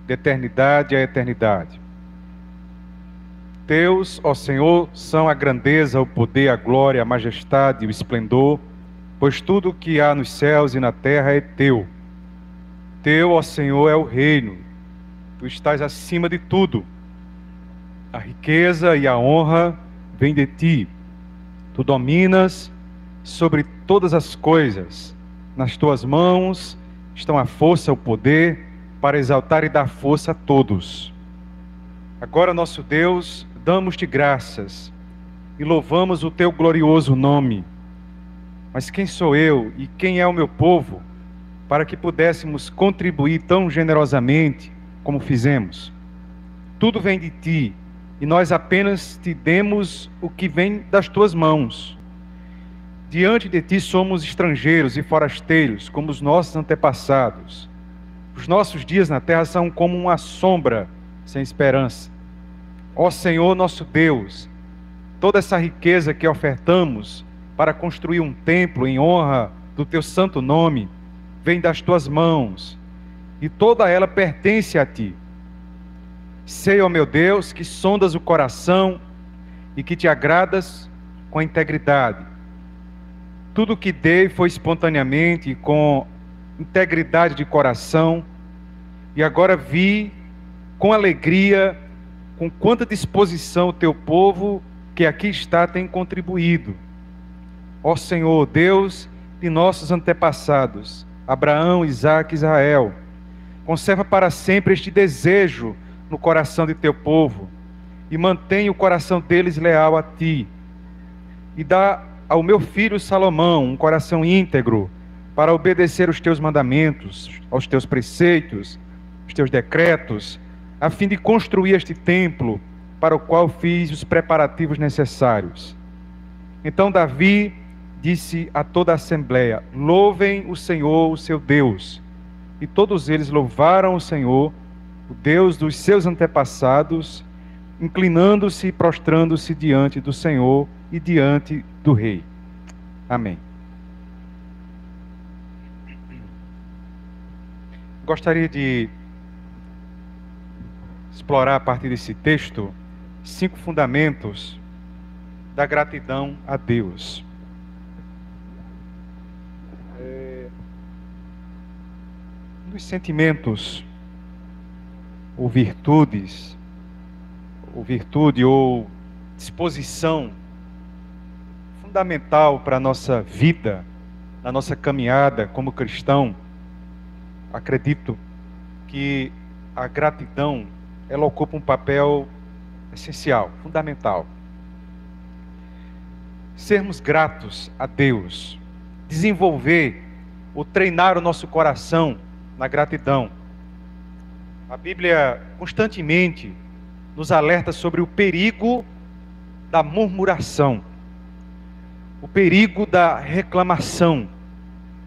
de eternidade a eternidade. Teus, ó Senhor, são a grandeza, o poder, a glória, a majestade, o esplendor, pois tudo o que há nos céus e na terra é teu. Teu, ó Senhor, é o reino. Tu estás acima de tudo. A riqueza e a honra vêm de ti. Tu dominas sobre todas as coisas. Nas tuas mãos estão a força, o poder, para exaltar e dar força a todos. Agora, nosso Deus, damos-te graças e louvamos o teu glorioso nome. Mas quem sou eu e quem é o meu povo para que pudéssemos contribuir tão generosamente como fizemos? Tudo vem de ti e nós apenas te demos o que vem das tuas mãos. Diante de ti somos estrangeiros e forasteiros, como os nossos antepassados. Os nossos dias na terra são como uma sombra sem esperança. Ó Senhor nosso Deus, toda essa riqueza que ofertamos para construir um templo em honra do teu santo nome, vem das tuas mãos, e toda ela pertence a ti. Sei, ó meu Deus, que sondas o coração e que te agradas com a integridade. Tudo o que dei foi espontaneamente, com integridade de coração, e agora vi com alegria, com quanta disposição o teu povo que aqui está tem contribuído. Ó Senhor, Deus de nossos antepassados, Abraão, Isaque e Israel, conserva para sempre este desejo no coração de teu povo, e mantém o coração deles leal a ti, e dá ao meu filho Salomão um coração íntegro, para obedecer os teus mandamentos, aos teus preceitos, os teus decretos, a fim de construir este templo, para o qual fiz os preparativos necessários. Então Davi disse a toda a assembleia: louvem o Senhor, o seu Deus. E todos eles louvaram o Senhor, o Deus dos seus antepassados, inclinando-se e prostrando-se diante do Senhor e diante do rei. Amém. Gostaria de explorar a partir desse texto 5 fundamentos da gratidão a Deus. Dos sentimentos ou virtude ou disposição fundamental para a nossa vida, na nossa caminhada como cristão, acredito que a gratidão, ela ocupa um papel essencial, fundamental. Sermos gratos a Deus, desenvolver ou treinar o nosso coração na gratidão. A Bíblia constantemente nos alerta sobre o perigo da murmuração, o perigo da reclamação,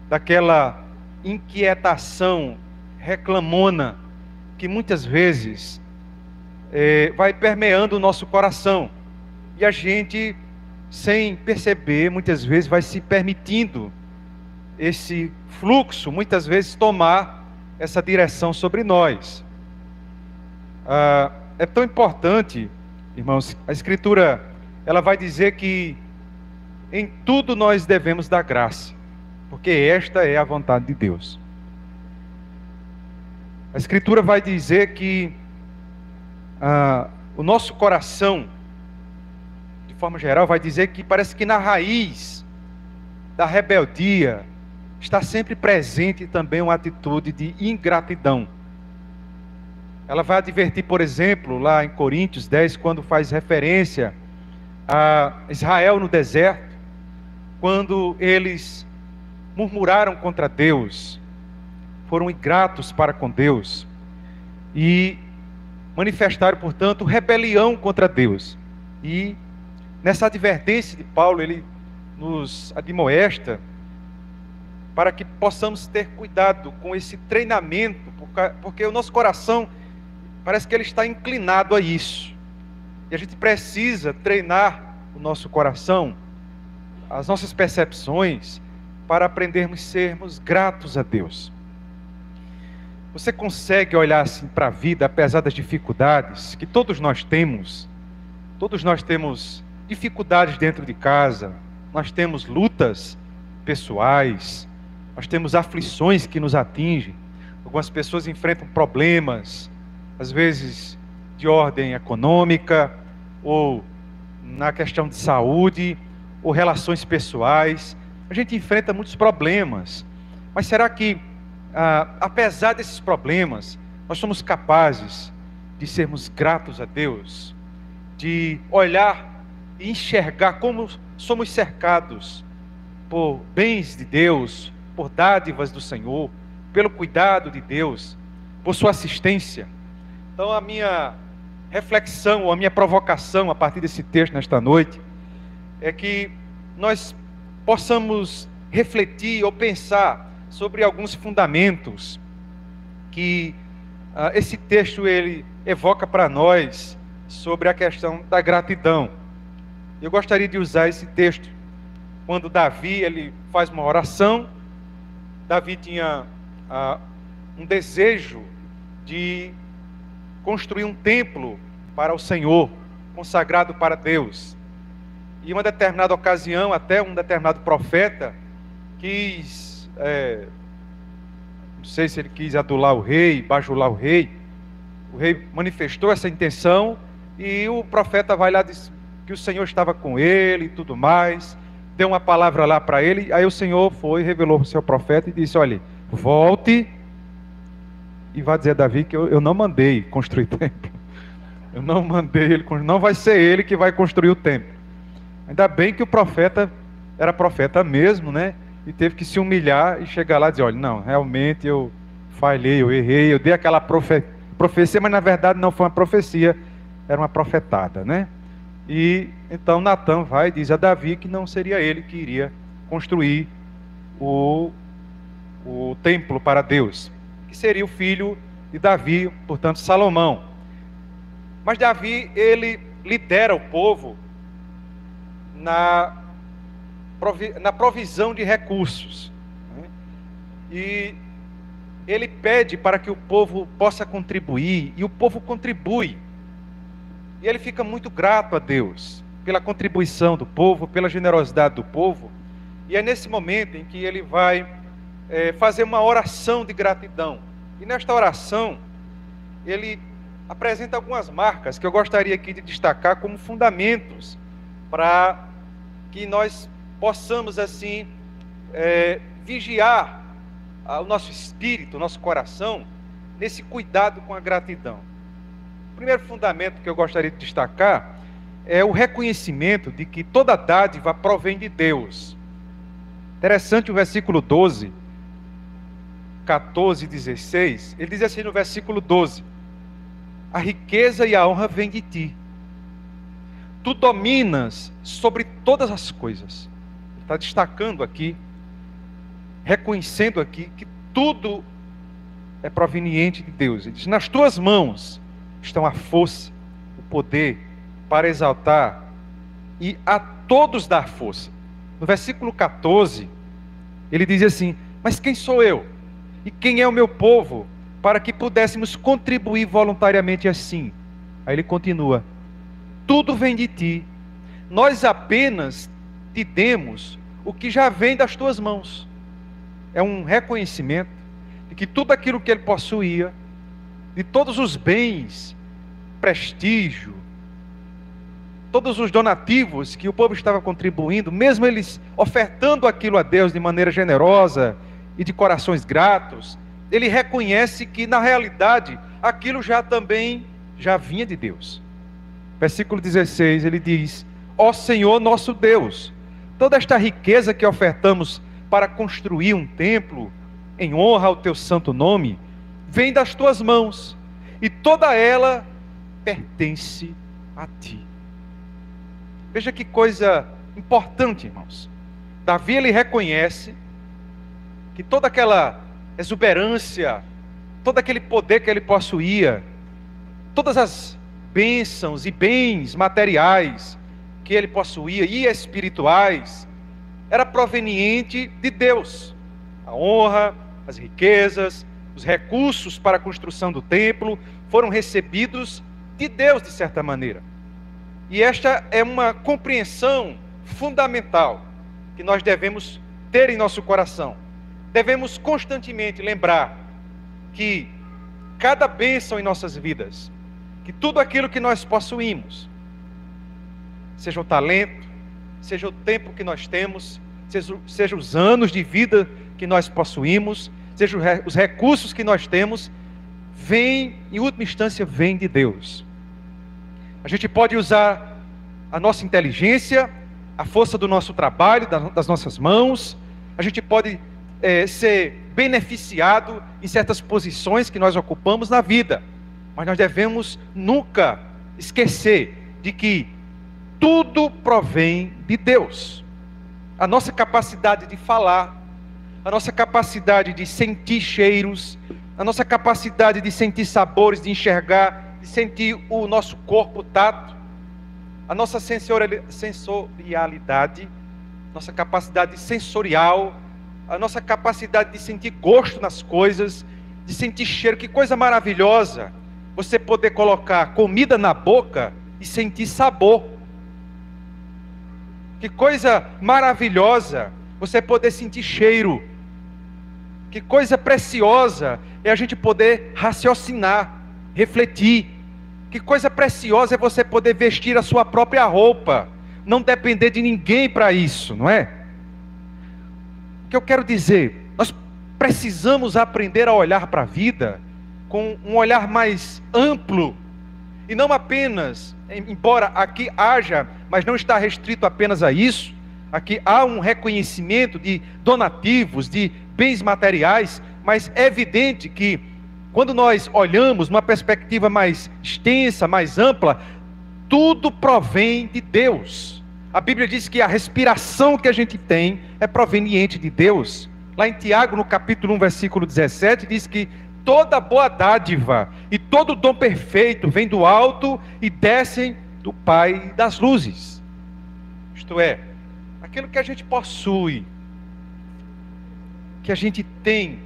daquela inquietação reclamona que muitas vezes vai permeando o nosso coração, e a gente, sem perceber, muitas vezes vai se permitindo esse fluxo, muitas vezes tomar essa direção sobre nós. É tão importante, irmãos, a Escritura, ela vai dizer que em tudo nós devemos dar graça, porque esta é a vontade de Deus. A Escritura vai dizer que o nosso coração, de forma geral, vai dizer que parece que na raiz da rebeldia está sempre presente também uma atitude de ingratidão. Ela vai advertir, por exemplo, lá em Coríntios 10, quando faz referência a Israel no deserto, quando eles murmuraram contra Deus, foram ingratos para com Deus e manifestaram, portanto, rebelião contra Deus. E nessa advertência de Paulo, ele nos admoesta para que possamos ter cuidado com esse treinamento, porque o nosso coração parece que ele está inclinado a isso, e a gente precisa treinar o nosso coração, as nossas percepções, para aprendermos a sermos gratos a Deus. Você consegue olhar assim para a vida, apesar das dificuldades que todos nós temos? Todos nós temos dificuldades dentro de casa, nós temos lutas pessoais, nós temos aflições que nos atingem. Algumas pessoas enfrentam problemas, às vezes de ordem econômica, ou na questão de saúde, ou relações pessoais. A gente enfrenta muitos problemas. Mas será que, apesar desses problemas, nós somos capazes de sermos gratos a Deus? De olhar e enxergar como somos cercados por bens de Deus, por dádivas do Senhor, pelo cuidado de Deus, por sua assistência? Então a minha reflexão, ou a minha provocação a partir desse texto nesta noite, é que nós possamos refletir ou pensar sobre alguns fundamentos que esse texto ele evoca para nós sobre a questão da gratidão. Eu gostaria de usar esse texto quando Davi ele faz uma oração. Davi tinha um desejo de construir um templo para o Senhor, consagrado para Deus. E em uma determinada ocasião, até um determinado profeta quis, não sei se ele quis adular o rei, bajular o rei manifestou essa intenção, e o profeta vai lá, diz que o Senhor estava com ele e tudo mais, deu uma palavra lá para ele. Aí o Senhor foi, revelou para o seu profeta e disse: olha, volte e vá dizer a Davi que eu não mandei construir templo. Eu não mandei ele construir, não vai ser ele que vai construir o templo. Ainda bem que o profeta era profeta mesmo, né? E teve que se humilhar e chegar lá e dizer: olha, não, realmente eu falhei, eu errei, eu dei aquela profecia, mas na verdade não foi uma profecia, era uma profetada, né? E então Natã vai e diz a Davi que não seria ele que iria construir o templo para Deus, que seria o filho de Davi, portanto Salomão. Mas Davi, ele lidera o povo na provisão de recursos, né? E ele pede para que o povo possa contribuir, e o povo contribui. E ele fica muito grato a Deus pela contribuição do povo, pela generosidade do povo. E é nesse momento em que ele vai fazer uma oração de gratidão. E nesta oração, ele apresenta algumas marcas que eu gostaria aqui de destacar como fundamentos para que nós possamos assim vigiar o nosso espírito, o nosso coração, nesse cuidado com a gratidão. O primeiro fundamento que eu gostaria de destacar é o reconhecimento de que toda dádiva provém de Deus. Interessante o versículo 12, 14 e 16, ele diz assim no versículo 12: a riqueza e a honra vêm de ti, tu dominas sobre todas as coisas. Ele está destacando aqui, reconhecendo aqui que tudo é proveniente de Deus. Ele diz: nas tuas mãos estão a força, o poder para exaltar e a todos dar força. No versículo 14, ele diz assim: mas quem sou eu? E quem é o meu povo para que pudéssemos contribuir voluntariamente assim? Aí ele continua: tudo vem de ti, nós apenas te demos o que já vem das tuas mãos. É um reconhecimento de que tudo aquilo que ele possuía, de todos os bens, prestígio, todos os donativos que o povo estava contribuindo, mesmo eles ofertando aquilo a Deus de maneira generosa e de corações gratos, ele reconhece que na realidade aquilo também vinha de Deus. Versículo 16, ele diz: ó Senhor nosso Deus, toda esta riqueza que ofertamos para construir um templo em honra ao teu santo nome, vem das tuas mãos, e toda ela pertence a ti. Veja que coisa importante, irmãos. Davi, ele reconhece que toda aquela exuberância, todo aquele poder que ele possuía, todas as bênçãos e bens materiais que ele possuía e espirituais, era proveniente de Deus. A honra, as riquezas, os recursos para a construção do templo foram recebidos de Deus, de certa maneira. E esta é uma compreensão fundamental que nós devemos ter em nosso coração. Devemos constantemente lembrar que cada bênção em nossas vidas, que tudo aquilo que nós possuímos, seja o talento, seja o tempo que nós temos, seja os anos de vida que nós possuímos, seja os recursos que nós temos, vem, em última instância, vem de Deus. A gente pode usar a nossa inteligência, a força do nosso trabalho, das nossas mãos, a gente pode ser beneficiado em certas posições que nós ocupamos na vida, mas nós devemos nunca esquecer de que tudo provém de Deus. A nossa capacidade de falar, a nossa capacidade de sentir cheiros, a nossa capacidade de sentir sabores, de enxergar, de sentir o nosso corpo tato, a nossa sensorialidade, nossa capacidade sensorial, a nossa capacidade de sentir gosto nas coisas, de sentir cheiro. Que coisa maravilhosa você poder colocar comida na boca e sentir sabor. Que coisa maravilhosa você poder sentir cheiro. Que coisa preciosa é a gente poder raciocinar, refletir. Que coisa preciosa é você poder vestir a sua própria roupa, não depender de ninguém para isso, não é? O que eu quero dizer, nós precisamos aprender a olhar para a vida com um olhar mais amplo, e não apenas, embora aqui haja, mas não está restrito apenas a isso, aqui há um reconhecimento de donativos, de bens materiais, mas é evidente que quando nós olhamos numa perspectiva mais extensa, mais ampla, tudo provém de Deus. A Bíblia diz que a respiração que a gente tem é proveniente de Deus. Lá em Tiago, no capítulo 1, versículo 17, diz que toda boa dádiva e todo dom perfeito vem do alto e descem do Pai das luzes. Isto é, aquilo que a gente possui, que a gente tem,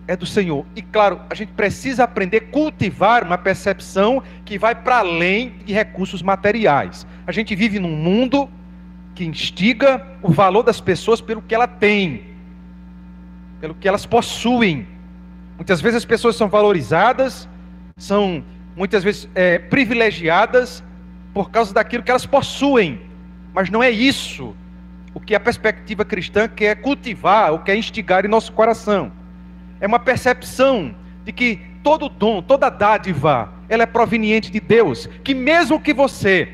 é do Senhor. E claro, a gente precisa aprender a cultivar uma percepção que vai para além de recursos materiais. A gente vive num mundo que instiga o valor das pessoas pelo que ela tem, pelo que elas possuem. Muitas vezes as pessoas são valorizadas, são muitas vezes privilegiadas por causa daquilo que elas possuem. Mas não é isso o que a perspectiva cristã quer cultivar, ou quer instigar em nosso coração. É uma percepção de que todo dom, toda dádiva, ela é proveniente de Deus. Que mesmo que você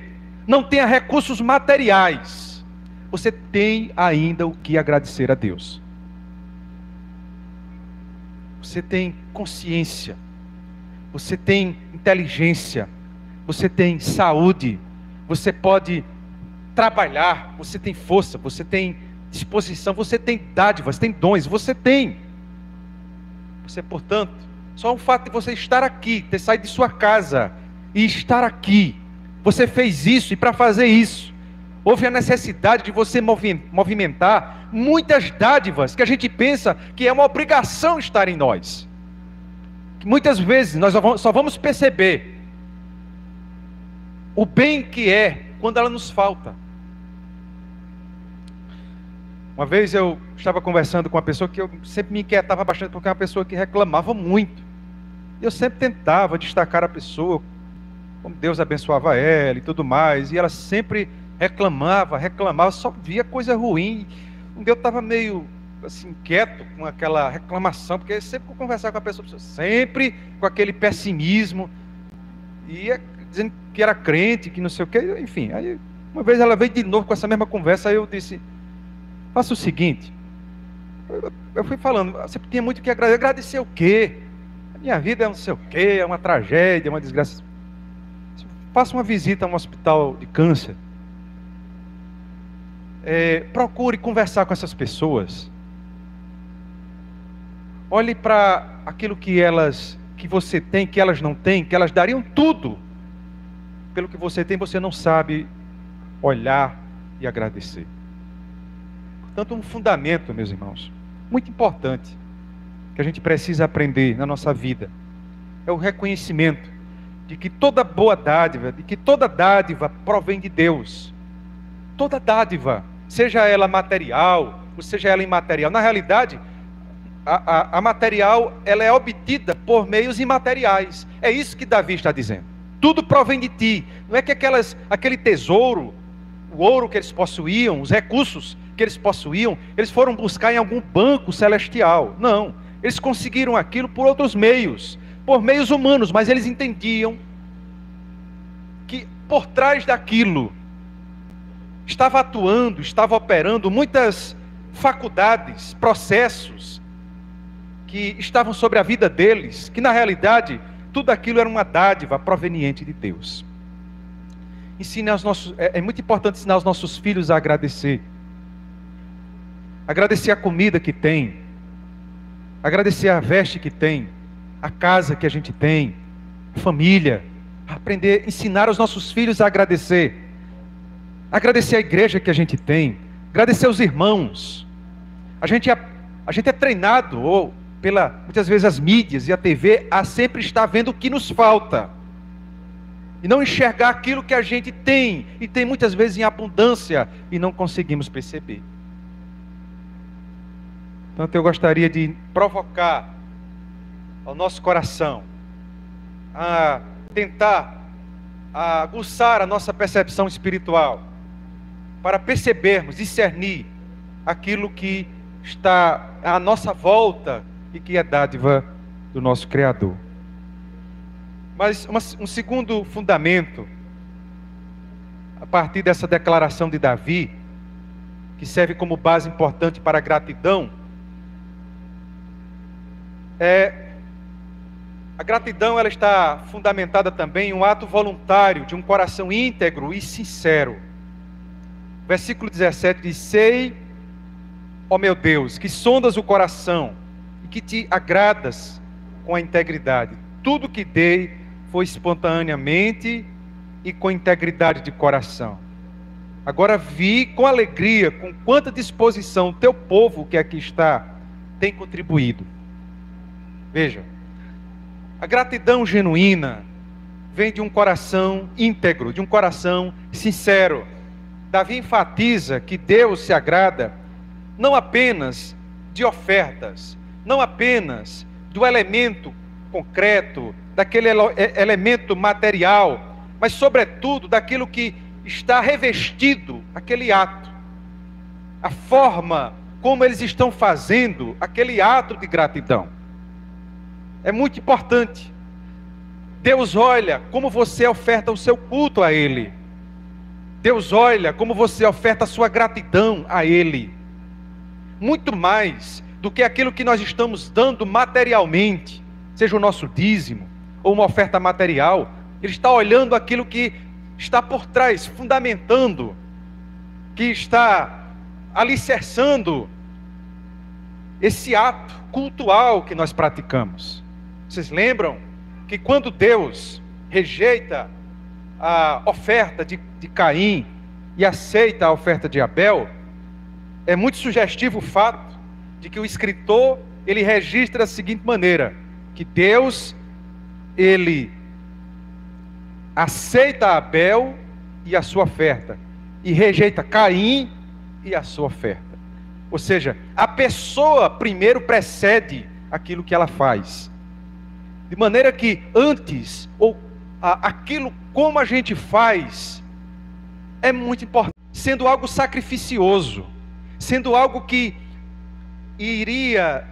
não tenha recursos materiais, você tem ainda o que agradecer a Deus. Você tem consciência, você tem inteligência, você tem saúde, você pode trabalhar, você tem força, você tem disposição, você tem dádivas, tem dons, você tem. Você, portanto, só o fato de você estar aqui, ter saído de sua casa e estar aqui, você fez isso, e para fazer isso, houve a necessidade de você movimentar muitas dádivas que a gente pensa que é uma obrigação estar em nós. Que muitas vezes nós só vamos perceber o bem que é quando ela nos falta. Uma vez eu estava conversando com uma pessoa que eu sempre me inquietava bastante, porque é uma pessoa que reclamava muito. Eu sempre tentava destacar a pessoa, como Deus abençoava ela e tudo mais, e ela sempre reclamava, só via coisa ruim. Um dia eu estava meio assim, quieto com aquela reclamação, porque sempre que eu conversava com a pessoa, sempre com aquele pessimismo, ia dizendo que era crente, que não sei o que, enfim. Aí uma vez ela veio de novo com essa mesma conversa, aí eu disse: faça o seguinte, eu fui falando, você tinha muito que agradecer. Agradecer o quê? A minha vida é não sei o quê, é uma tragédia, é uma desgraça. Faça uma visita a um hospital de câncer. Procure conversar com essas pessoas. Olhe para aquilo que você tem, que elas não têm, que elas dariam tudo pelo que você tem, você não sabe olhar e agradecer. Portanto, um fundamento, meus irmãos, muito importante, que a gente precisa aprender na nossa vida é o reconhecimento de que toda boa dádiva, de que toda dádiva provém de Deus. Toda dádiva, seja ela material, ou seja ela imaterial. Na realidade, a material, ela é obtida por meios imateriais. É isso que Davi está dizendo. Tudo provém de ti. Não é que aquele tesouro, o ouro que eles possuíam, os recursos que eles possuíam, eles foram buscar em algum banco celestial. Não. Eles conseguiram aquilo por outros meios, por meios humanos, mas eles entendiam que por trás daquilo estava atuando, estava operando muitas faculdades, processos que estavam sobre a vida deles, que na realidade tudo aquilo era uma dádiva proveniente de Deus. É muito importante ensinar os nossos filhos a agradecer. Agradecer a comida que tem, agradecer a veste que tem, a casa que a gente tem, a família. Aprender, ensinar os nossos filhos a agradecer. Agradecer a igreja que a gente tem, agradecer os irmãos. A gente é treinado, ou muitas vezes as mídias e a TV, a sempre estar vendo o que nos falta. E não enxergar aquilo que a gente tem, e tem muitas vezes em abundância, e não conseguimos perceber. Portanto, eu gostaria de provocar ao nosso coração a tentar aguçar a nossa percepção espiritual, para percebermos, discernir aquilo que está à nossa volta e que é dádiva do nosso Criador. Mas um segundo fundamento, a partir dessa declaração de Davi, que serve como base importante para a gratidão, a gratidão, ela está fundamentada também em um ato voluntário de um coração íntegro e sincero. Versículo 17 diz: sei, ó meu Deus, que sondas o coração e que te agradas com a integridade. Tudo que dei foi espontaneamente e com integridade de coração. Agora vi com alegria, com quanta disposição o teu povo que aqui está tem contribuído. Veja, a gratidão genuína vem de um coração íntegro, de um coração sincero. Davi enfatiza que Deus se agrada não apenas de ofertas, não apenas do elemento concreto, daquele elemento material, mas sobretudo daquilo que está revestido aquele ato, a forma como eles estão fazendo aquele ato de gratidão. É muito importante. Deus olha como você oferta o seu culto a Ele. Deus olha como você oferta a sua gratidão a Ele. Muito mais do que aquilo que nós estamos dando materialmente, seja o nosso dízimo ou uma oferta material. Ele está olhando aquilo que está por trás, fundamentando, que está alicerçando esse ato cultual que nós praticamos. Vocês lembram que quando Deus rejeita a oferta de Caim e aceita a oferta de Abel, é muito sugestivo o fato de que o escritor, ele registra da seguinte maneira, que Deus, ele aceita Abel e a sua oferta, e rejeita Caim e a sua oferta. Ou seja, a pessoa primeiro precede aquilo que ela faz. De maneira que antes, ou aquilo como a gente faz, é muito importante, sendo algo sacrificioso, sendo algo que iria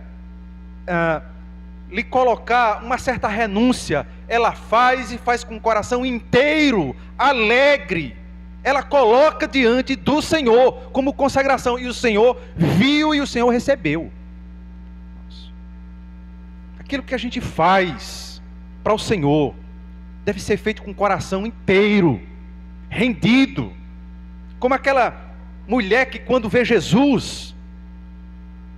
lhe colocar uma certa renúncia. Ela faz e faz com o coração inteiro, alegre. Ela coloca diante do Senhor como consagração, e o Senhor viu e o Senhor recebeu. Aquilo que a gente faz para o Senhor deve ser feito com o coração inteiro, rendido, como aquela mulher que quando vê Jesus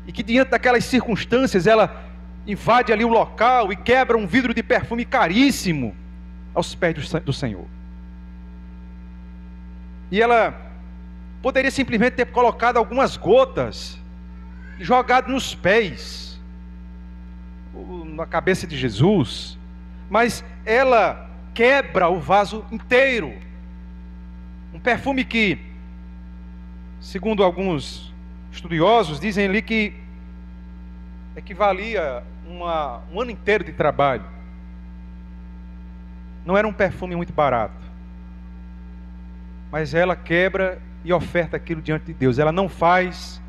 e que diante daquelas circunstâncias ela invade ali o local e quebra um vidro de perfume caríssimo aos pés do Senhor. E ela poderia simplesmente ter colocado algumas gotas e jogado nos pés, na cabeça de Jesus, mas ela quebra o vaso inteiro. Um perfume que, segundo alguns estudiosos, dizem ali que equivalia um ano inteiro de trabalho. Não era um perfume muito barato, mas ela quebra e oferta aquilo diante de Deus. Ela não faz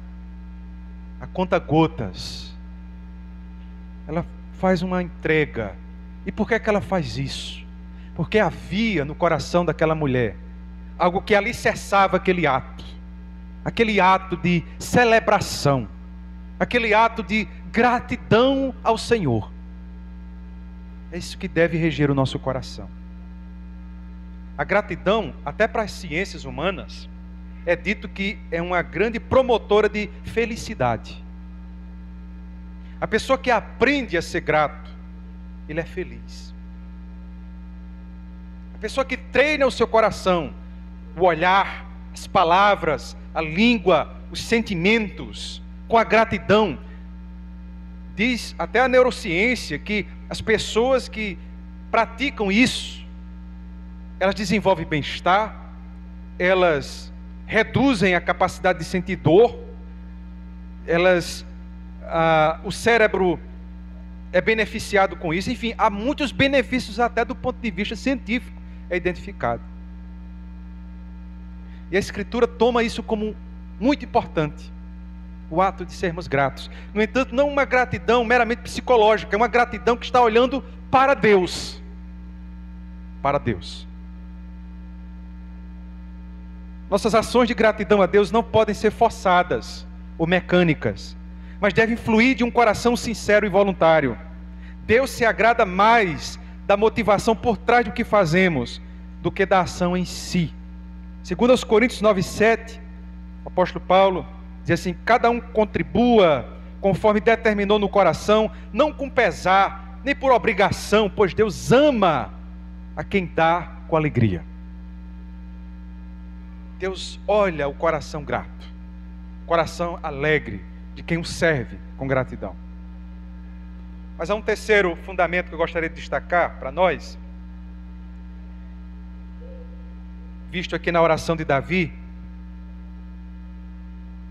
a conta gotas, ela faz uma entrega. E por que é que ela faz isso? Porque havia no coração daquela mulher algo que alicerçava aquele ato de celebração, aquele ato de gratidão ao Senhor. É isso que deve reger o nosso coração. A gratidão, até para as ciências humanas, é dito que é uma grande promotora de felicidade. A pessoa que aprende a ser grato, ele é feliz. A pessoa que treina o seu coração, o olhar, as palavras, a língua, os sentimentos, com a gratidão, diz até a neurociência que as pessoas que praticam isso, elas desenvolvem bem-estar, elas reduzem a capacidade de sentir dor, o cérebro é beneficiado com isso. Enfim, há muitos benefícios até do ponto de vista científico, é identificado. E a Escritura toma isso como muito importante, o ato de sermos gratos. No entanto, não uma gratidão meramente psicológica, é uma gratidão que está olhando para Deus. Para Deus. Nossas ações de gratidão a Deus não podem ser forçadas ou mecânicas, mas devem fluir de um coração sincero e voluntário. Deus se agrada mais da motivação por trás do que fazemos do que da ação em si. Segundo aos Coríntios 9:7, o apóstolo Paulo diz assim: cada um contribua conforme determinou no coração, não com pesar, nem por obrigação, pois Deus ama a quem dá com alegria. Deus olha o coração grato, o coração alegre de quem o serve com gratidão. Mas há um terceiro fundamento que eu gostaria de destacar para nós, visto aqui na oração de Davi,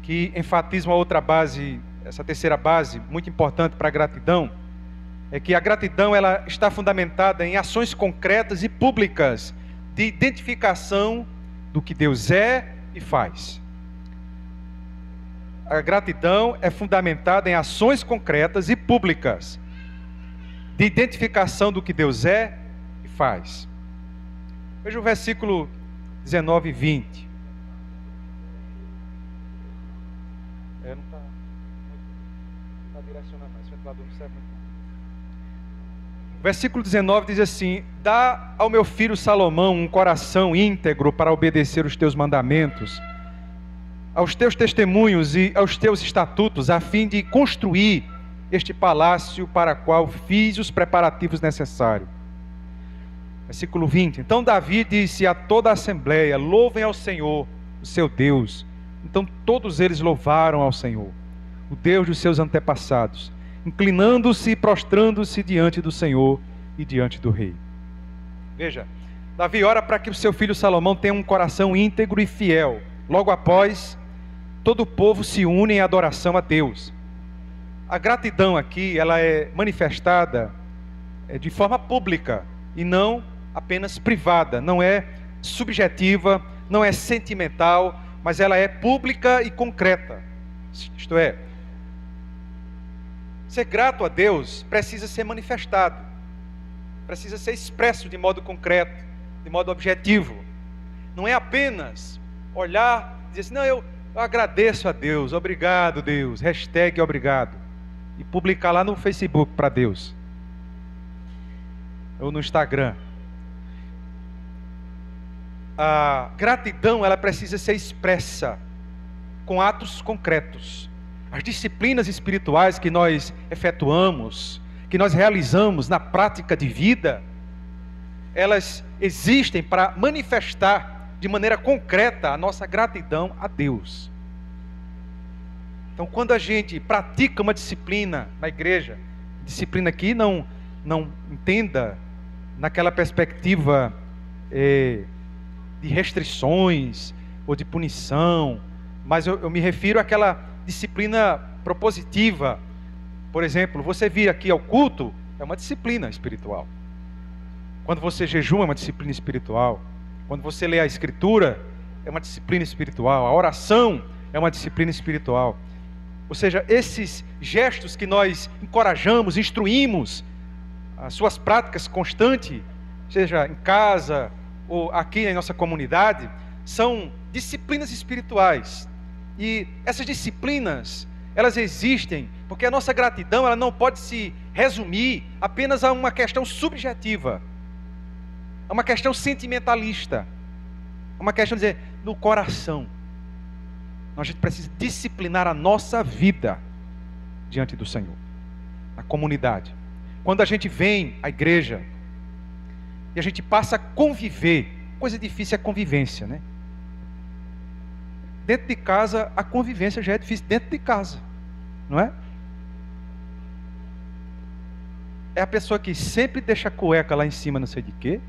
que enfatiza uma outra base, essa terceira base, muito importante para a gratidão, é que a gratidão ela está fundamentada em ações concretas e públicas de identificação do que Deus é e faz. A gratidão é fundamentada em ações concretas e públicas de identificação do que Deus é e faz. Veja o versículo 19 e 20. Não está direcionando, mas o ventilador não serve muito. Versículo 19 diz assim: dá ao meu filho Salomão um coração íntegro para obedecer os teus mandamentos, aos teus testemunhos e aos teus estatutos, a fim de construir este palácio para o qual fiz os preparativos necessários. Versículo 20. Então Davi disse a toda a assembleia: louvem ao Senhor, o seu Deus. Então todos eles louvaram ao Senhor, o Deus dos seus antepassados, inclinando-se e prostrando-se diante do Senhor e diante do rei. Veja, Davi ora para que o seu filho Salomão tenha um coração íntegro e fiel. Logo após, todo o povo se une em adoração a Deus. A gratidão aqui, ela é manifestada de forma pública e não apenas privada. Não é subjetiva, não é sentimental, mas ela é pública e concreta. Isto é, ser grato a Deus precisa ser manifestado, precisa ser expresso de modo concreto, de modo objetivo. Não é apenas olhar e dizer assim: não, eu agradeço a Deus, obrigado Deus, hashtag obrigado, e publicar lá no Facebook para Deus, ou no Instagram. A gratidão, ela precisa ser expressa com atos concretos. As disciplinas espirituais que nós efetuamos, que nós realizamos na prática de vida, elas existem para manifestar de maneira concreta a nossa gratidão a Deus. Então, quando a gente pratica uma disciplina na igreja, disciplina aqui não entenda naquela perspectiva de restrições ou de punição, mas eu me refiro àquela disciplina propositiva. Por exemplo, você vir aqui ao culto é uma disciplina espiritual. Quando você jejuma é uma disciplina espiritual. Quando você lê a Escritura é uma disciplina espiritual. A oração é uma disciplina espiritual. Ou seja, esses gestos que nós encorajamos, instruímos, as suas práticas constantes, seja em casa ou aqui na nossa comunidade, são disciplinas espirituais. E essas disciplinas, elas existem porque a nossa gratidão, ela não pode se resumir apenas a uma questão subjetiva, a uma questão sentimentalista, a uma questão de dizer, no coração. A gente precisa disciplinar a nossa vida diante do Senhor, na comunidade. Quando a gente vem à igreja e a gente passa a conviver, coisa difícil é a convivência, né? Dentro de casa, a convivência já é difícil dentro de casa, não é? É a pessoa que sempre deixa a cueca lá em cima, não sei de quê,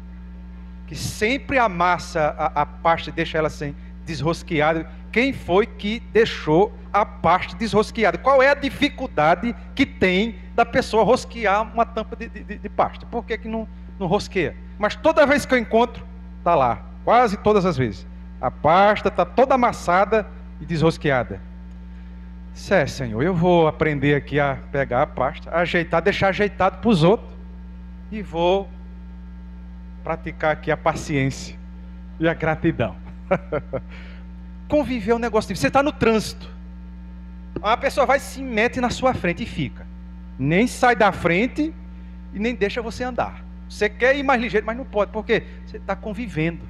que sempre amassa a pasta e deixa ela sem desrosqueada. Quem foi que deixou a pasta desrosqueada? Qual é a dificuldade que tem da pessoa rosquear uma tampa de pasta? Por que não rosqueia? Mas toda vez que eu encontro, está lá, quase todas as vezes. A pasta está toda amassada e desrosqueada. Senhor, eu vou aprender aqui a pegar a pasta, ajeitar, deixar ajeitado para os outros, e vou praticar aqui a paciência e a gratidão. Conviver é um negócio difícil. Você está no trânsito, uma pessoa vai e se mete na sua frente e fica, nem sai da frente e nem deixa você andar. Você quer ir mais ligeiro, mas não pode, porque você está convivendo.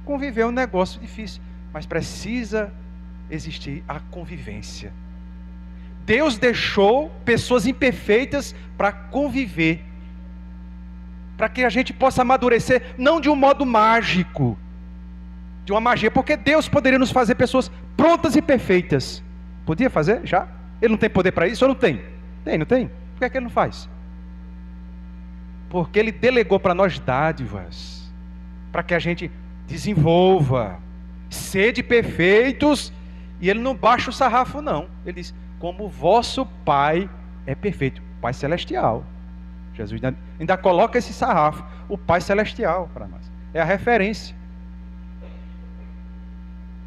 Conviver é um negócio difícil, mas precisa existir a convivência. Deus deixou pessoas imperfeitas para conviver, para que a gente possa amadurecer, não de um modo mágico, de uma magia, porque Deus poderia nos fazer pessoas prontas e perfeitas. Podia fazer já? Ele não tem poder para isso ou não tem? Tem, não tem? Por que é que ele não faz? Porque ele delegou para nós dádivas, para que a gente desenvolva, sede perfeitos, e ele não baixa o sarrafo não. Ele diz, como o vosso Pai é perfeito, Pai Celestial. Jesus ainda coloca esse sarrafo, o Pai Celestial para nós, é a referência.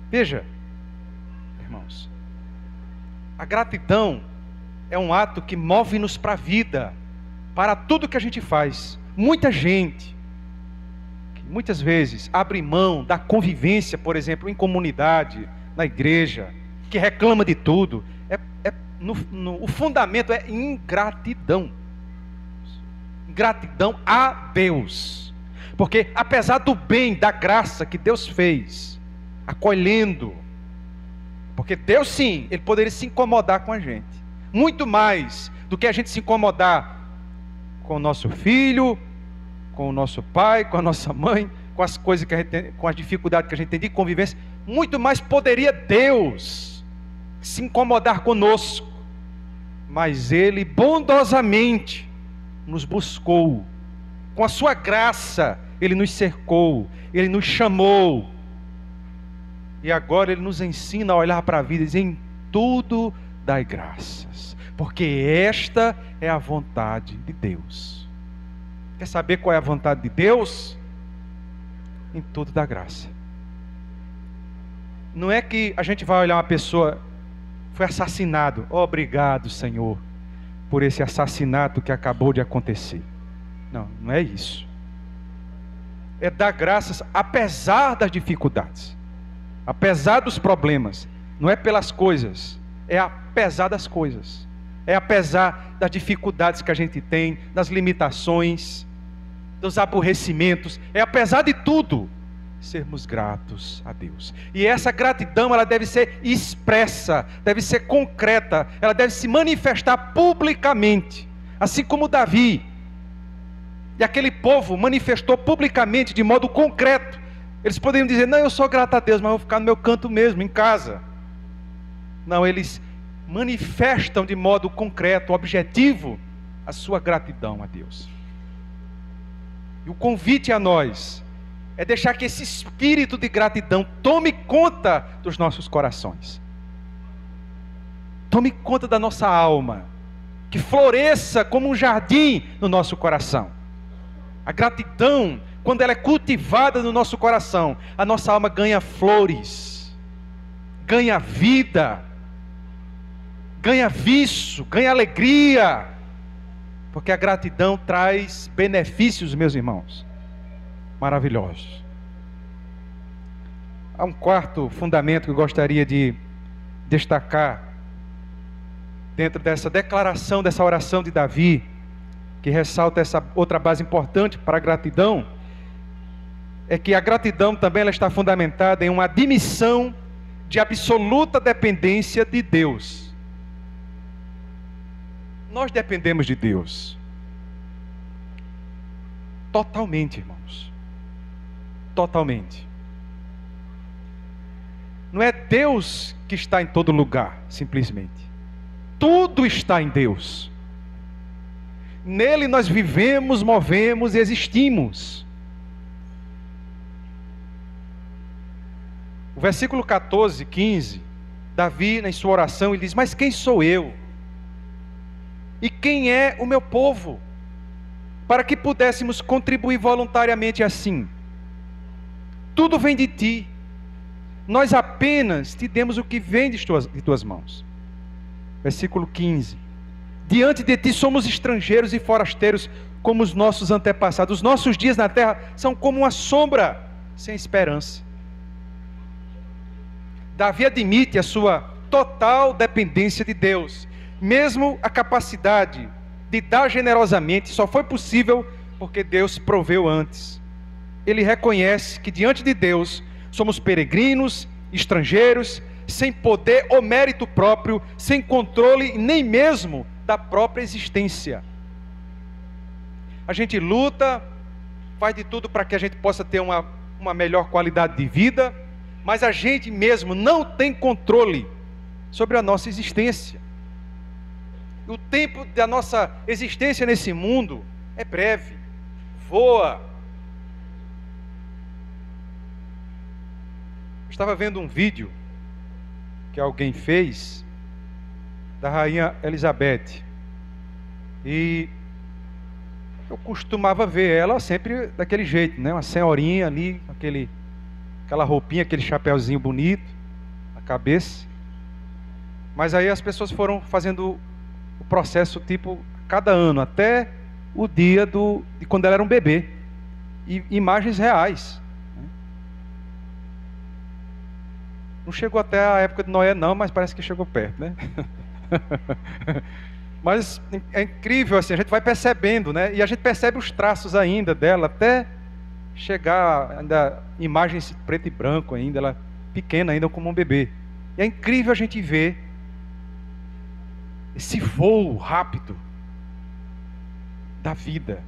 Veja, irmãos, a gratidão é um ato que move-nos para a vida, para tudo que a gente faz. Muita gente, que muitas vezes abre mão da convivência, por exemplo, em comunidade, na igreja, que reclama de tudo, o fundamento é ingratidão. Ingratidão a Deus. Porque apesar do bem, da graça que Deus fez, acolhendo, porque Deus sim, Ele poderia se incomodar com a gente, muito mais do que a gente se incomodar com o nosso filho, com o nosso pai, com a nossa mãe, com as coisas que a gente tem, com as dificuldades que a gente tem de convivência. Muito mais poderia Deus se incomodar conosco, mas Ele bondosamente nos buscou, com a sua graça Ele nos cercou, Ele nos chamou, e agora Ele nos ensina a olhar para a vida e dizer, em tudo dai graças, porque esta é a vontade de Deus. Quer saber qual é a vontade de Deus? Em tudo dá graça. Não é que a gente vai olhar uma pessoa, foi assassinado, obrigado Senhor, por esse assassinato que acabou de acontecer. Não, não é isso. É dar graças apesar das dificuldades, apesar dos problemas. Não é pelas coisas, é apesar das coisas, é apesar das dificuldades que a gente tem, das limitações, dos aborrecimentos, é apesar de tudo, sermos gratos a Deus. E essa gratidão, ela deve ser expressa, deve ser concreta, ela deve se manifestar publicamente, assim como Davi e aquele povo manifestou publicamente, de modo concreto. Eles poderiam dizer, não, eu sou grato a Deus, mas eu vou ficar no meu canto mesmo, em casa. Não, eles manifestam de modo concreto, objetivo, a sua gratidão a Deus. E o convite a nós é deixar que esse espírito de gratidão tome conta dos nossos corações. Tome conta da nossa alma, que floresça como um jardim no nosso coração. A gratidão, quando ela é cultivada no nosso coração, a nossa alma ganha flores, ganha vida, ganha viço, ganha alegria, porque a gratidão traz benefícios, meus irmãos, maravilhosos. Há um quarto fundamento que eu gostaria de destacar dentro dessa declaração, dessa oração de Davi, que ressalta essa outra base importante para a gratidão, é que a gratidão também ela está fundamentada em uma admissão de absoluta dependência de Deus. Nós dependemos de Deus. Totalmente, irmãos. Totalmente. Não é Deus que está em todo lugar, simplesmente. Tudo está em Deus. Nele nós vivemos, movemos e existimos. O versículo 14, 15, Davi, em sua oração, ele diz: mas quem sou eu? E quem é o meu povo? Para que pudéssemos contribuir voluntariamente assim. Tudo vem de ti. Nós apenas te demos o que vem de tuas mãos. Versículo 15. Diante de ti somos estrangeiros e forasteiros, como os nossos antepassados. Os nossos dias na terra são como uma sombra, sem esperança. Davi admite a sua total dependência de Deus. Mesmo a capacidade de dar generosamente só foi possível porque Deus proveu antes. Ele reconhece que diante de Deus somos peregrinos, estrangeiros, sem poder ou mérito próprio, sem controle nem mesmo da própria existência. A gente luta, faz de tudo para que a gente possa ter uma melhor qualidade de vida, mas a gente mesmo não tem controle sobre a nossa existência. O tempo da nossa existência nesse mundo é breve, voa. Eu estava vendo um vídeo que alguém fez da rainha Elizabeth, e eu costumava ver ela sempre daquele jeito, né? Uma senhorinha ali, aquela roupinha, aquele chapéuzinho bonito na cabeça. Mas aí as pessoas foram fazendo o processo tipo cada ano, até o dia de quando ela era um bebê, e imagens reais. Não chegou até a época de Noé não, mas parece que chegou perto, né? Mas é incrível assim, a gente vai percebendo, né? E a gente percebe os traços ainda dela, até chegar ainda imagens preto e branco ainda, ela pequena ainda como um bebê. E é incrível a gente ver esse voo rápido da vida.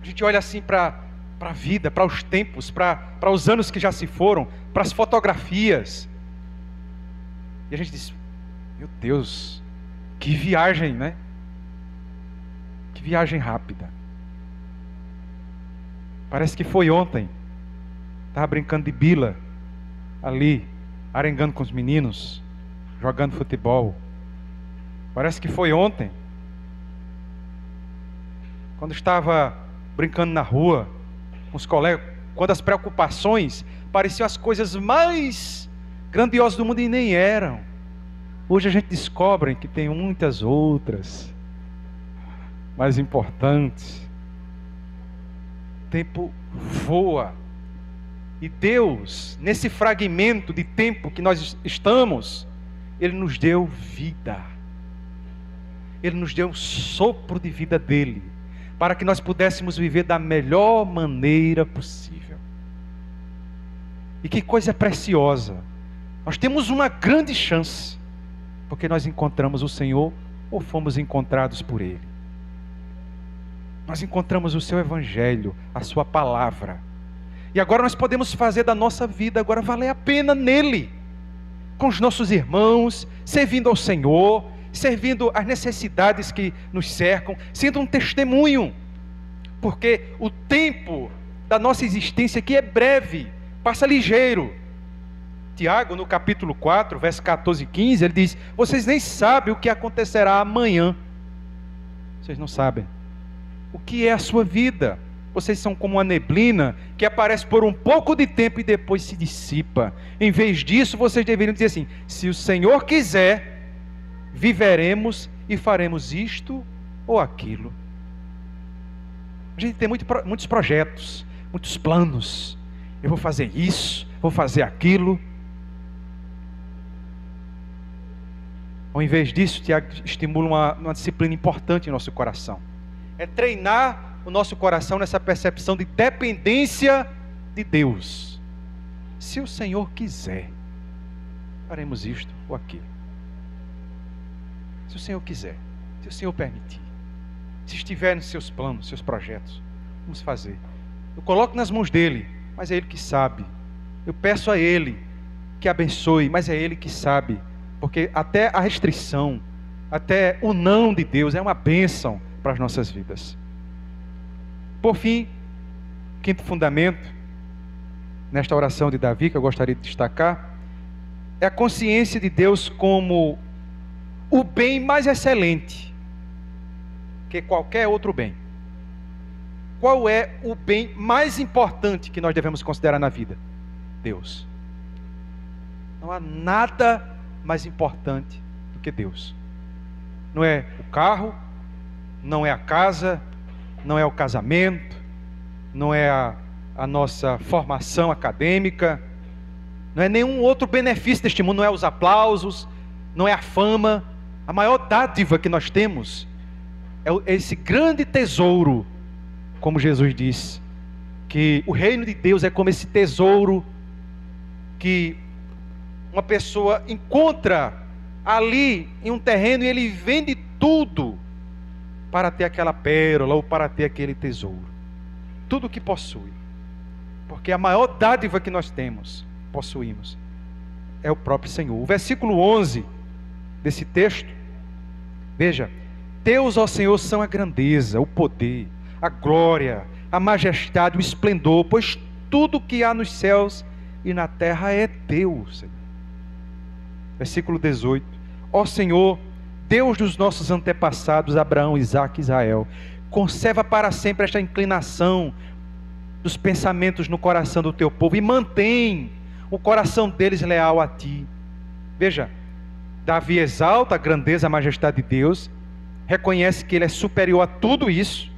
A gente olha assim para a vida, para os tempos, para os anos que já se foram, para as fotografias, e a gente diz: meu Deus, que viagem, né? Que viagem rápida. Parece que foi ontem. Estava brincando de bila ali, arengando com os meninos, jogando futebol. Parece que foi ontem, quando estava brincando na rua com os colegas, quando as preocupações pareciam as coisas mais grandiosas do mundo e nem eram. Hoje a gente descobre que tem muitas outras mais importantes. O tempo voa, e Deus, nesse fragmento de tempo que nós estamos, Ele nos deu vida. Ele nos deu um sopro de vida dele, para que nós pudéssemos viver da melhor maneira possível. E que coisa preciosa! Nós temos uma grande chance, porque nós encontramos o Senhor, ou fomos encontrados por Ele. Nós encontramos o seu Evangelho, a sua palavra, e agora nós podemos fazer da nossa vida agora valer a pena nele, com os nossos irmãos servindo ao Senhor, servindo às necessidades que nos cercam, sendo um testemunho, porque o tempo da nossa existência aqui é breve, passa ligeiro. Tiago, no capítulo 4, verso 14 e 15, ele diz: vocês nem sabem o que acontecerá amanhã. Vocês não sabem o que é a sua vida. Vocês são como uma neblina que aparece por um pouco de tempo e depois se dissipa. Em vez disso, vocês deveriam dizer assim: se o Senhor quiser, viveremos e faremos isto ou aquilo. A gente tem muitos projetos, muitos planos. Eu vou fazer isso, vou fazer aquilo. Ao invés disso, Tiago estimula uma disciplina importante em nosso coração. É treinar o nosso coração nessa percepção de dependência de Deus. Se o Senhor quiser, faremos isto ou aquilo. Se o Senhor quiser, se o Senhor permitir, se estiver nos seus planos, seus projetos, vamos fazer. Eu coloco nas mãos dele, mas é ele que sabe. Eu peço a ele que abençoe, mas é ele que sabe. Porque até a restrição, até o não de Deus é uma bênção para as nossas vidas. Por fim, quinto fundamento, nesta oração de Davi, que eu gostaria de destacar, é a consciência de Deus como o bem mais excelente que qualquer outro bem. Qual é o bem mais importante que nós devemos considerar na vida? Deus. Não há nada mais importante do que Deus. Não é o carro, não é a casa, não é o casamento, não é a nossa formação acadêmica, não é nenhum outro benefício deste mundo, não é os aplausos, não é a fama. A maior dádiva que nós temos é esse grande tesouro, como Jesus diz, que o reino de Deus é como esse tesouro que uma pessoa encontra ali em um terreno e ele vende tudo para ter aquela pérola ou para ter aquele tesouro. Tudo que possui. Porque a maior dádiva que nós possuímos, é o próprio Senhor. O versículo 11 desse texto, veja: Teus, ó Senhor, são a grandeza, o poder, a glória, a majestade, o esplendor, pois tudo que há nos céus e na terra é teu, Senhor. Versículo 18: Ó Senhor, Deus dos nossos antepassados, Abraão, Isaque e Israel, conserva para sempre esta inclinação dos pensamentos no coração do teu povo e mantém o coração deles leal a ti. Veja, Davi exalta a grandeza, a majestade de Deus, reconhece que ele é superior a tudo isso,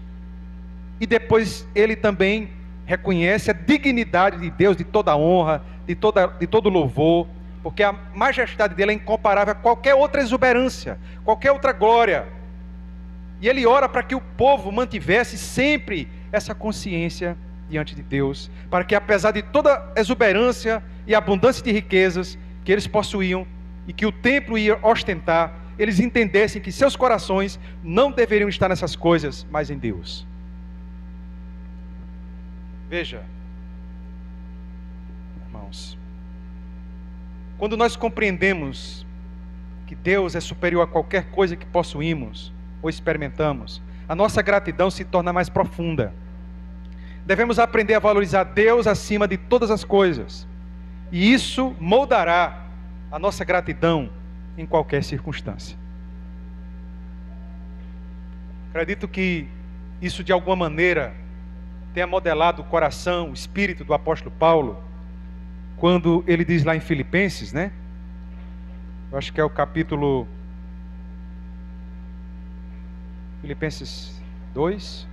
e depois ele também reconhece a dignidade de Deus, de toda honra, de todo louvor, porque a majestade dele é incomparável a qualquer outra exuberância, qualquer outra glória. E ele ora para que o povo mantivesse sempre essa consciência diante de Deus, para que apesar de toda exuberância e abundância de riquezas que eles possuíam e que o templo ia ostentar, eles entendessem que seus corações não deveriam estar nessas coisas, mas em Deus. Veja, irmãos, quando nós compreendemos que Deus é superior a qualquer coisa que possuímos ou experimentamos, a nossa gratidão se torna mais profunda. Devemos aprender a valorizar Deus acima de todas as coisas, e isso moldará a nossa gratidão em qualquer circunstância. Acredito que isso de alguma maneira tenha modelado o coração, o espírito do apóstolo Paulo, quando ele diz lá em Filipenses, né? Eu acho que é o capítulo Filipenses 2,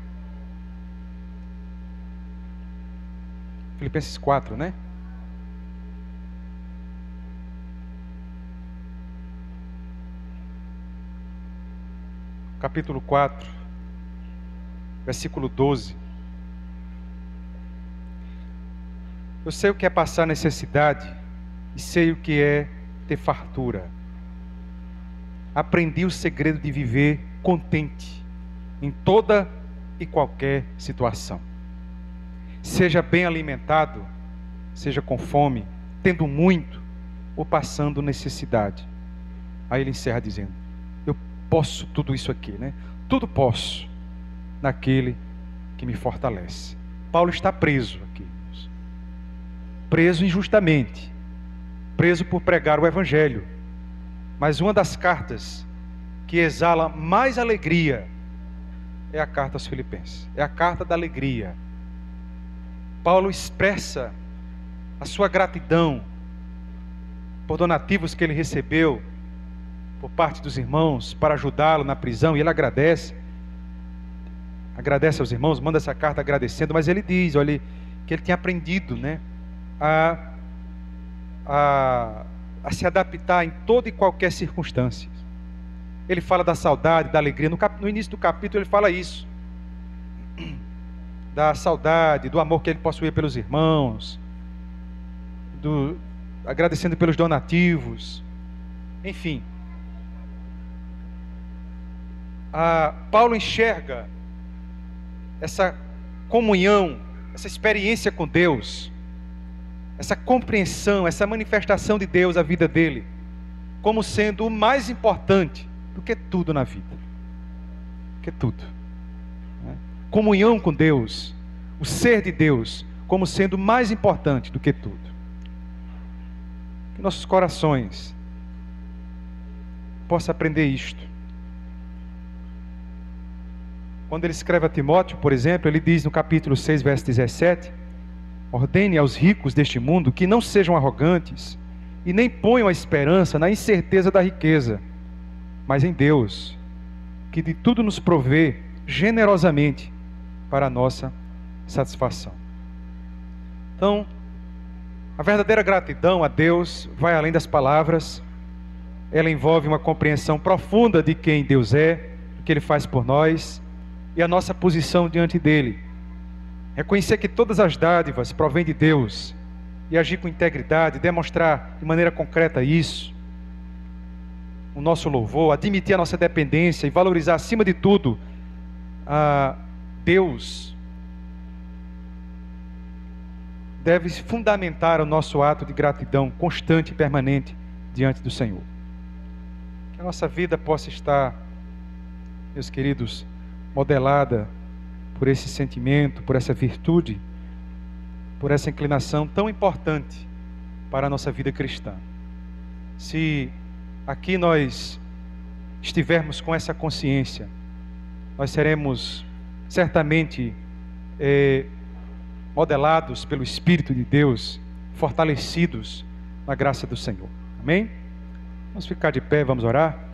Filipenses 4, né? Capítulo 4, versículo 12. Eu sei o que é passar necessidade e sei o que é ter fartura. Aprendi o segredo de viver contente em toda e qualquer situação. Seja bem alimentado, seja com fome, tendo muito ou passando necessidade. Aí ele encerra dizendo: eu posso tudo isso aqui, né? Tudo posso naquele que me fortalece. Paulo está preso aqui, preso injustamente, preso por pregar o Evangelho. Mas uma das cartas que exala mais alegria é a carta aos Filipenses, é a carta da alegria. Paulo expressa a sua gratidão por donativos que ele recebeu por parte dos irmãos para ajudá-lo na prisão, e ele agradece aos irmãos, manda essa carta agradecendo, mas ele diz, olha, que ele tinha aprendido, né, a se adaptar em toda e qualquer circunstância. Ele fala da saudade, da alegria. No início do capítulo ele fala isso, da saudade, do amor que ele possuía pelos irmãos, agradecendo pelos donativos, enfim. Paulo enxerga essa comunhão, essa experiência com Deus, essa compreensão, essa manifestação de Deus à vida dele, como sendo o mais importante do que tudo na vida. Que tudo. Comunhão com Deus, o ser de Deus, como sendo mais importante do que tudo. Que nossos corações possam aprender isto. Quando ele escreve a Timóteo, por exemplo, ele diz no capítulo 6, verso 17: ordene aos ricos deste mundo que não sejam arrogantes e nem ponham a esperança na incerteza da riqueza, mas em Deus, que de tudo nos provê generosamente para a nossa satisfação. Então, a verdadeira gratidão a Deus vai além das palavras. Ela envolve uma compreensão profunda de quem Deus é, o que Ele faz por nós e a nossa posição diante dEle. Reconhecer que todas as dádivas provêm de Deus e agir com integridade, demonstrar de maneira concreta isso, o nosso louvor, admitir a nossa dependência e valorizar acima de tudo a Deus, deve fundamentar o nosso ato de gratidão constante e permanente diante do Senhor. Que a nossa vida possa estar, meus queridos, modelada por esse sentimento, por essa virtude, por essa inclinação tão importante para a nossa vida cristã. Se aqui nós estivermos com essa consciência, nós seremos certamente modelados pelo Espírito de Deus, fortalecidos na graça do Senhor. Amém? Vamos ficar de pé, vamos orar.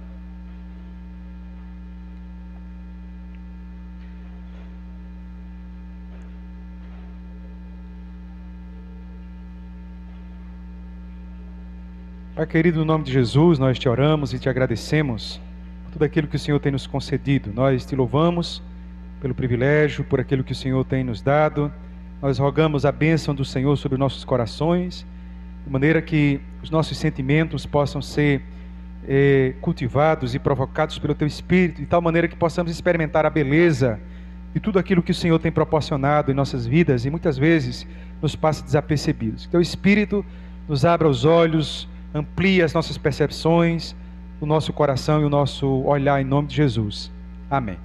Pai querido, no nome de Jesus, nós te oramos e te agradecemos por tudo aquilo que o Senhor tem nos concedido. Nós te louvamos pelo privilégio, por aquilo que o Senhor tem nos dado. Nós rogamos a bênção do Senhor sobre nossos corações, de maneira que os nossos sentimentos possam ser cultivados e provocados pelo Teu Espírito, de tal maneira que possamos experimentar a beleza de tudo aquilo que o Senhor tem proporcionado em nossas vidas e muitas vezes nos passa desapercebidos. Que Teu Espírito nos abra os olhos, amplie as nossas percepções, o nosso coração e o nosso olhar em nome de Jesus. Amém.